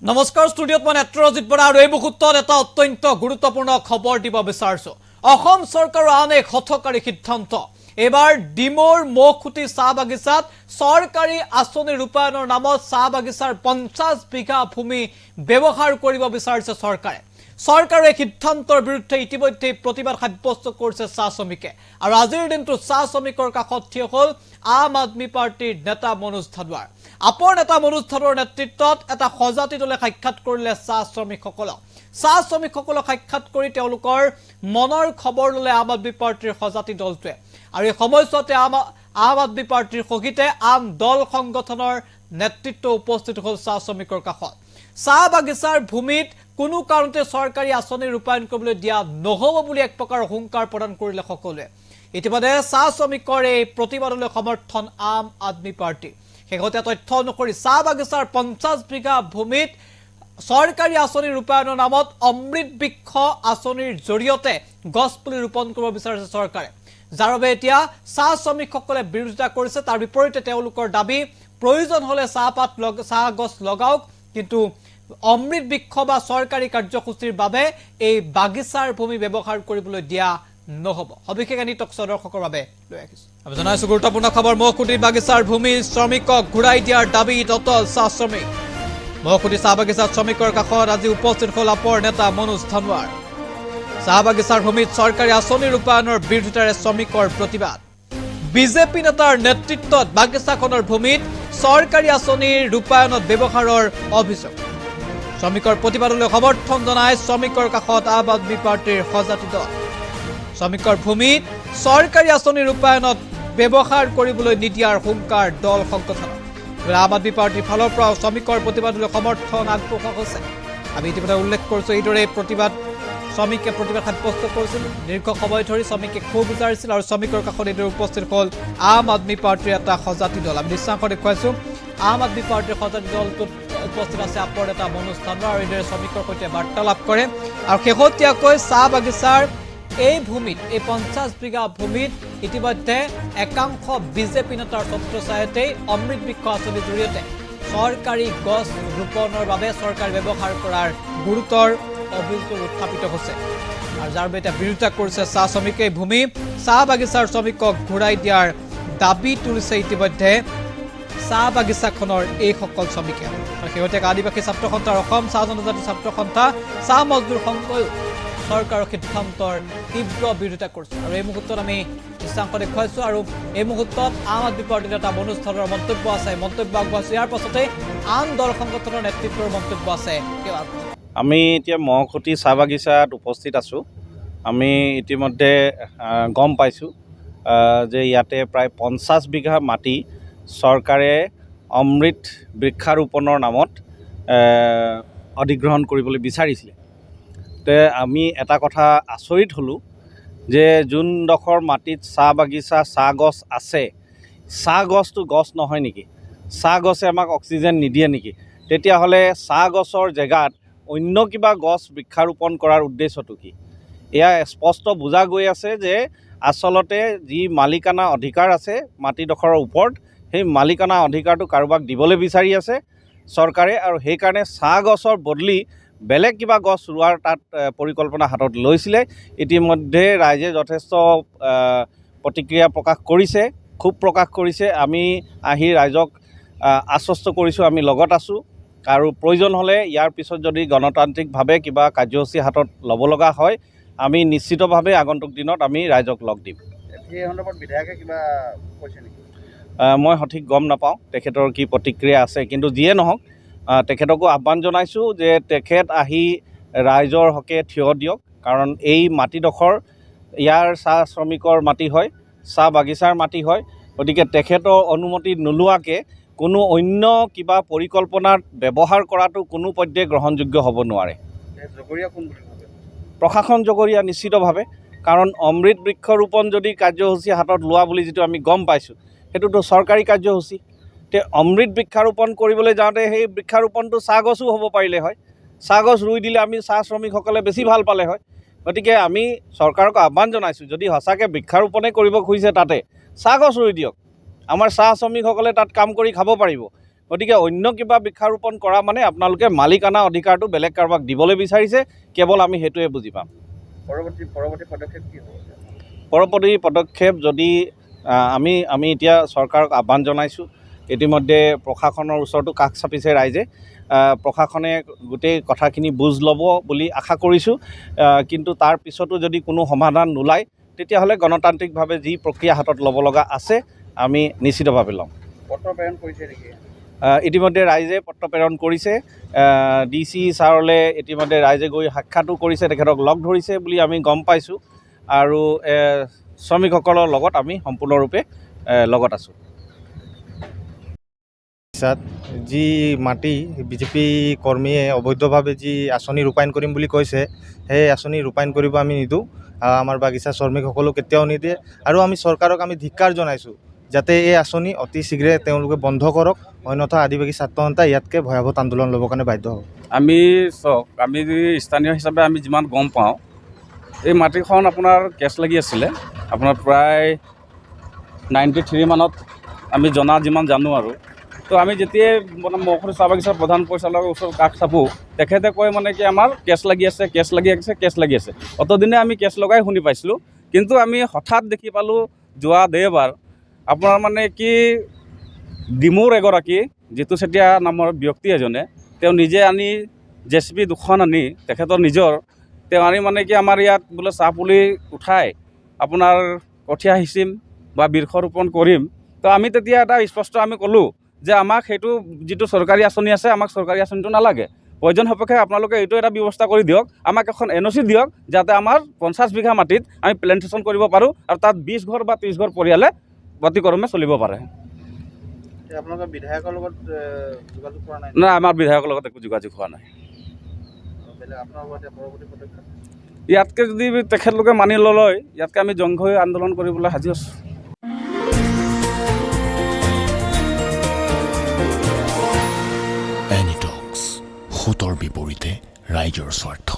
নমস্কাৰ ষ্টুডিঅ'ত মই নেত্ৰজিৎ বৰা আৰু এই মুহূৰ্তত এটা অত্যন্ত গুৰুত্বপূৰ্ণ খবৰ দিব বিচাৰিছো। অসম চৰকাৰৰ আন এক হঠকাৰী সিদ্ধান্ত। এবাৰ ডিমোৰ মৌখুটি চাহ বাগিচাত চৰকাৰী আঁচনি ৰূপায়ণৰ নামত চাহ বাগিচাৰ 50 বিঘা ভূমি ব্যৱহাৰ কৰিব বিচাৰিছে চৰকাৰে। চৰকাৰৰ এই সিদ্ধান্তৰ বিৰুদ্ধে ইতিমধ্যে প্ৰতিবাদ সাব্যস্ত কৰিছে চাহ শ্ৰমিকে। আৰু আজিৰ দিনটো চাহ শ্ৰমিকৰ কাষত থিয় হ'ল আম আদমি পাৰ্টিৰ নেতা মনোজ ধানোৱাৰ। আপৰ নেতা মনোজ ধানোৱাৰ নেতৃত্বত এটা সজাতি দলে সাক্ষাৎ কৰিলে চাহ শ্ৰমিকসকলক। চাহ শ্ৰমিকসকলক সাক্ষাৎ কৰি তেওঁলোকৰ মনৰ খবৰ ল'লে আম আদমি পাৰ্টিৰ সজাতি দলটোৱে। আৰু এই সময়ছোৱাতে আম আদমি পাৰ্টিৰ সহিতে আন দল সংগঠনৰ নেতৃত্ব উপস্থিত হ'ল চাহ শ্ৰমিকৰ কাষত। চাহ বাগিচাৰ ভূমিত কোনো কাৰণতে চৰকাৰী আঁচনি ৰূপায়ণ কৰিবলৈ দিয়া নহ'ব বুলি এক প্ৰকাৰ হুংকাৰ প্ৰদান কৰিলে সকলোৱে। ইতিমধ্যে চাহ শ্ৰমিকৰ এই প্ৰতিবাদলৈ সমৰ্থন আম আদমি পাৰ্টি। শেহতীয়া তথ্য অনুসৰি চাহ বাগিচাৰ 50 বিঘা ভূমিত চৰকাৰী আঁচনি ৰূপায়ণৰ নামত অমৃত বৃক্ষ আঁচনিৰ জৰিয়তে গছপুলি ৰোপণ কৰিব বিচাৰিছে চৰকাৰে, যাৰ বাবে এতিয়া চাহ শ্ৰমিকসকলে বিৰোধিতা কৰিছে। তাৰ বিপৰীতে তেওঁলোকৰ দাবী, প্ৰয়োজন হ'লে চাহ গছ লগাওক, কিন্তু অমৃত বৃক্ষ বা চৰকাৰী কাৰ্যসূচীৰ বাবে এই বাগিচাৰ ভূমি ব্যৱহাৰ কৰিবলৈ দিয়া নহ'ব। সবিশেষ আনি টকছ দৰ্শকৰ বাবে লৈ আহিছোঁ। আমি জনাইছোঁ গুৰুত্বপূৰ্ণ খবৰ। মৌখুটি বাগিচাৰ ভূমি শ্ৰমিকক ঘূৰাই দিয়াৰ দাবীত অটল চাহ শ্ৰমিক। মৌখুটি চাহ বাগিচাৰ শ্ৰমিকৰ কাষত আজি উপস্থিত হ'ল আপৰ নেতা মনোজ ধানোৱাৰ। চাহ বাগিচাৰ ভূমিত চৰকাৰী আঁচনি ৰূপায়ণৰ বিৰোধিতাৰে শ্ৰমিকৰ প্ৰতিবাদ। বিজেপি নেতাৰ নেতৃত্বত বাগিচাখনৰ ভূমিত চৰকাৰী আঁচনিৰ ৰূপায়ণত ব্যৱহাৰৰ অভিযোগ। শ্ৰমিকৰ প্ৰতিবাদলৈ সমৰ্থন জনাই শ্ৰমিকৰ কাষত আম আদমি পাৰ্টিৰ সজাতি দল। শ্ৰমিকৰ ভূমিত চৰকাৰী আঁচনি ৰূপায়ণত ব্যৱহাৰ কৰিবলৈ নিদিয়াৰ হুংকাৰ দল সংগঠনৰ। আম আদমি পাৰ্টিৰ ফালৰ পৰাও শ্ৰমিকৰ প্ৰতিবাদলৈ সমৰ্থন আগবঢ়োৱা হৈছে। আমি ইতিমধ্যে উল্লেখ কৰিছোঁ, এইদৰে শ্ৰমিকে প্ৰতিবাদ সাব্যস্ত কৰিছিল। দীৰ্ঘ সময় ধৰি শ্ৰমিকে ক্ষোভ বিচাৰিছিল আৰু শ্ৰমিকৰ কাষত এইদৰে উপস্থিত হ'ল আম আদমি পাৰ্টিৰ এটা সজাতি দল। আমি দৃশ্যাংশ দেখুৱাইছোঁ। আম আদমি পাৰ্টিৰ সজাতি দলটোত উপস্থিত আছে আপৰ নেতা মনোজ ধানোৱাৰ আৰু এইদৰে শ্ৰমিকৰ সৈতে বাৰ্তালাপ কৰে। আৰু শেহতীয়াকৈ চাহ বাগিচাৰ এই ভূমিত, এই 50 বিঘা ভূমিত ইতিমধ্যে একাংশ বিজেপি নেতাৰ ছত্ৰছায়াতেই অমৃত বৃক্ষ আঁচনিৰ জৰিয়তে চৰকাৰী গছ ৰোপণৰ বাবে চৰকাৰ ব্যৱহাৰ কৰাৰ গুৰুতৰ অভিযোগ উত্থাপিত হৈছে। আৰু যাৰ বাবে এতিয়া বিৰোধিতা কৰিছে চাহ শ্ৰমিকে। ভূমি চাহ বাগিচাৰ শ্ৰমিকক ঘূৰাই দিয়াৰ দাবী তুলিছে ইতিমধ্যে চাহ বাগিচাখনৰ এইসকল শ্ৰমিকে। আৰু শেহতীয়াকৈ আদিবাসী ছাত্ৰ সন্থা, অসম চাহ জনজাতি ছাত্ৰ সন্থা, চাহ মজদুৰ সংঘয়ো চৰকাৰৰ সিদ্ধান্তৰ তীব্ৰ বিৰোধিতা কৰিছে। আৰু এই মুহূৰ্তত আমি দৃশ্যাংশ দেখুৱাইছোঁ। আৰু এই মুহূৰ্তত আম আদমি পাৰ্টিৰ নেতা মনোজ ধানোৱাৰ মন্তব্য আছে, মন্তব্য আগবঢ়াইছোঁ। ইয়াৰ পাছতে আন দল সংগঠনৰ নেতৃত্বৰ মন্তব্য আছে। আমি এতিয়া মৌখুটি চাহ বাগিচাত উপস্থিত আছোঁ। আমি ইতিমধ্যে গম পাইছোঁ যে ইয়াতে প্ৰায় 50 বিঘা মাটি চৰকাৰে অমৃত বৃক্ষাৰোপণৰ নামত অধিগ্ৰহণ কৰিবলৈ বিচাৰিছিলে। তে আমি এটা কথা আচৰিত হ'লোঁ যে যোনডোখৰ মাটিত চাহ বাগিচা, চাহ গছ আছে, চাহ গছটো গছ নহয় নেকি? চাহ গছে আমাক অক্সিজেন নিদিয়ে নেকি? তেতিয়াহ'লে চাহ গছৰ জেগাত অন্য কিবা গছ বৃক্ষাৰোপণ কৰাৰ উদ্দেশ্যটো কি? এয়া স্পষ্ট বুজা গৈ আছে যে আচলতে যি মালিকানা অধিকাৰ আছে মাটিডোখৰৰ ওপৰত, সেই মালিকানা অধিকাৰটো কাৰোবাক দিবলৈ বিচাৰি আছে চৰকাৰে। আৰু সেইকাৰণে চাহ গছৰ বদলি বেলেগ কিবা গছ ৰোৱাৰ তাত পৰিকল্পনা হাতত লৈছিলে। ইতিমধ্যে ৰাইজে যথেষ্ট প্ৰতিক্ৰিয়া প্ৰকাশ কৰিছে, ক্ষোভ প্ৰকাশ কৰিছে। আমি আহি ৰাইজক আশ্বস্ত কৰিছোঁ, আমি লগত আছোঁ। আৰু প্ৰয়োজন হ'লে ইয়াৰ পিছত যদি গণতান্ত্ৰিকভাৱে কিবা কাৰ্যসূচী হাতত ল'ব লগা হয়, আমি নিশ্চিতভাৱে আগন্তুক দিনত আমি ৰাইজক লগ দিম। এই সন্দৰ্ভত বিধায়কে কিবা কৈছে নেকি? মই সঠিক গম নাপাওঁ তেখেতৰ কি প্ৰতিক্ৰিয়া আছে, কিন্তু যিয়ে নহওক তেখেতকো আহ্বান জনাইছোঁ যে তেখেত আহি ৰাইজৰ হকে থিয় দিয়ক। কাৰণ এই মাটিডোখৰ ইয়াৰ চাহ শ্ৰমিকৰ মাটি হয়, চাহ বাগিচাৰ মাটি হয়। গতিকে তেখেতৰ অনুমতি নোলোৱাকৈ কোনো অন্য কিবা পৰিকল্পনাত ব্যৱহাৰ কৰাটো কোনো পধ্যে গ্ৰহণযোগ্য হ'ব নোৱাৰে। জগৰীয়া কোন বুলি ভাবে? প্ৰশাসন জগৰীয়া নিশ্চিতভাৱে। কাৰণ অমৃত বৃক্ষৰোপণ যদি কাৰ্যসূচী হাতত লোৱা বুলি যিটো আমি গম পাইছোঁ, সেইটোতো চৰকাৰী কাৰ্যসূচী। তে অমৃত বৃক্ষাৰোপণ কৰিবলৈ যাওঁতে সেই বৃক্ষাৰোপণটো চাহ গছো হ'ব পাৰিলে হয়। চাহ গছ ৰুই দিলে আমি চাহ শ্ৰমিকসকলে বেছি ভাল পালে হয়। গতিকে আমি চৰকাৰক আহ্বান জনাইছোঁ, যদি সঁচাকৈ বৃক্ষাৰোপণে কৰিব খুজিছে তাতে চাহ গছ ৰুই দিয়ক। আমাৰ চাহ শ্ৰমিকসকলে তাত কাম কৰি খাব পাৰিব। গতিকে অন্য কিবা বৃক্ষাৰোপণ কৰা মানে আপোনালোকে মালিকানা অধিকাৰটো বেলেগ কাৰোবাক দিবলৈ বিচাৰিছে, কেৱল আমি সেইটোৱে বুজি পাম। পৰৱৰ্তী পদক্ষেপ কি হ'ব? পৰৱৰ্তী পদক্ষেপ যদি আমি এতিয়া চৰকাৰক আহ্বান জনাইছোঁ। ইতিমধ্যে প্ৰশাসনৰ ওচৰতো কাষ চাপিছে ৰাইজে। প্ৰশাসনে গোটেই কথাখিনি বুজ ল'ব বুলি আশা কৰিছোঁ। কিন্তু তাৰ পিছতো যদি কোনো সমাধান নোলায়, তেতিয়াহ'লে গণতান্ত্ৰিকভাৱে যি প্ৰক্ৰিয়া হাতত ল'ব লগা আছে আমি নিশ্চিতভাৱে ল'ম। পত্ৰ প্ৰেৰণ কৰিছে নেকি? ইতিমধ্যে ৰাইজে পত্ৰ প্ৰেৰণ কৰিছে। DC ছাৰলৈ ইতিমধ্যে ৰাইজে গৈ সাক্ষাতো কৰিছে, তেখেতক লগ ধৰিছে বুলি আমি গম পাইছোঁ। আৰু শ্ৰমিকসকলৰ লগত আমি সম্পূৰ্ণৰূপে লগত আছোঁ। যি মাটি বিজেপি কৰ্মীয়ে অবৈধভাৱে যি আঁচনি ৰূপায়ণ কৰিম বুলি কৈছে, সেই আঁচনি ৰূপায়ণ কৰিব আমি নিদিওঁ। আমাৰ বাগিচা শ্ৰমিকসকলেও কেতিয়াও নিদিয়ে। আৰু আমি চৰকাৰক আমি ধিক্কাৰ জনাইছোঁ যাতে এই আঁচনি অতি শীঘ্ৰে তেওঁলোকে বন্ধ কৰক, অন্যথা আদিবাসী ছাত্ৰ সন্থাই ইয়াতকৈ ভয়াৱহ আন্দোলন ল'বৰ কাৰণে বাধ্য হ'ব। আমি স্থানীয় হিচাপে আমি যিমান গম পাওঁ, এই মাটিখন আপোনাৰ কেছ লাগি আছিলে। আপোনাৰ প্ৰায় 93 মানত আমি যিমান জানো আৰু। তো আমি যেতিয়াই মানে মৌখুৰী চাহ বাগিচাৰ প্ৰধান পৰিচালকৰ ওচৰত কাষ চাপোঁ, তেখেতে কয় মানে কি আমাৰ কেছ লাগি আছে। অতদিনে আমি কেছ লগাই শুনি পাইছিলোঁ। কিন্তু আমি হঠাৎ দেখি পালোঁ যোৱা দেওবাৰ আপোনাৰ মানে কি ডিমৌৰ এগৰাকী জিতু চেতিয়া নামৰ ব্যক্তি এজনে তেওঁ নিজে আনি JCB 2খন আনি তেখেতৰ তেওঁ আনি মানে কি আমাৰ ইয়াত বোলে চাহ পুলি উঠাই আপোনাৰ কঠীয়া সিঁচিম বা বৃক্ষৰোপণ কৰিম। তো আমি তেতিয়া এটা স্পষ্ট আমি ক'লোঁ যে আমাক সেইটো যিটো চৰকাৰী আঁচনি আছে, আমাক চৰকাৰী আঁচনিটো নালাগে। প্ৰয়োজন সাপেক্ষে আপোনালোকে এইটো এটা ব্যৱস্থা কৰি দিয়ক, আমাক এখন NOC দিয়ক, যাতে আমাৰ 50 বিঘা মাটিত আমি প্লেণ্টেশ্যন কৰিব পাৰোঁ আৰু তাত 20 ঘৰ বা 30 ঘৰ পৰিয়ালে ব্যতিক্ৰমে চলিব পাৰে। আপোনালোকৰ বিধায়কৰ লগত যোগাযোগ কৰা নাই? নাই, আমাৰ বিধায়কৰ লগত একো যোগাযোগ হোৱা নাই। পৰৱৰ্তী পদক্ষেপ ইয়াতকৈ যদি তেখেতলোকে মানি নলয়, ইয়াতকৈ আমি জংগ হৈ আন্দোলন কৰিবলৈ সাজু আছোঁ। এনিটক্স, সুতৰ বিপৰীতে ৰাইজৰ স্বাৰ্থ।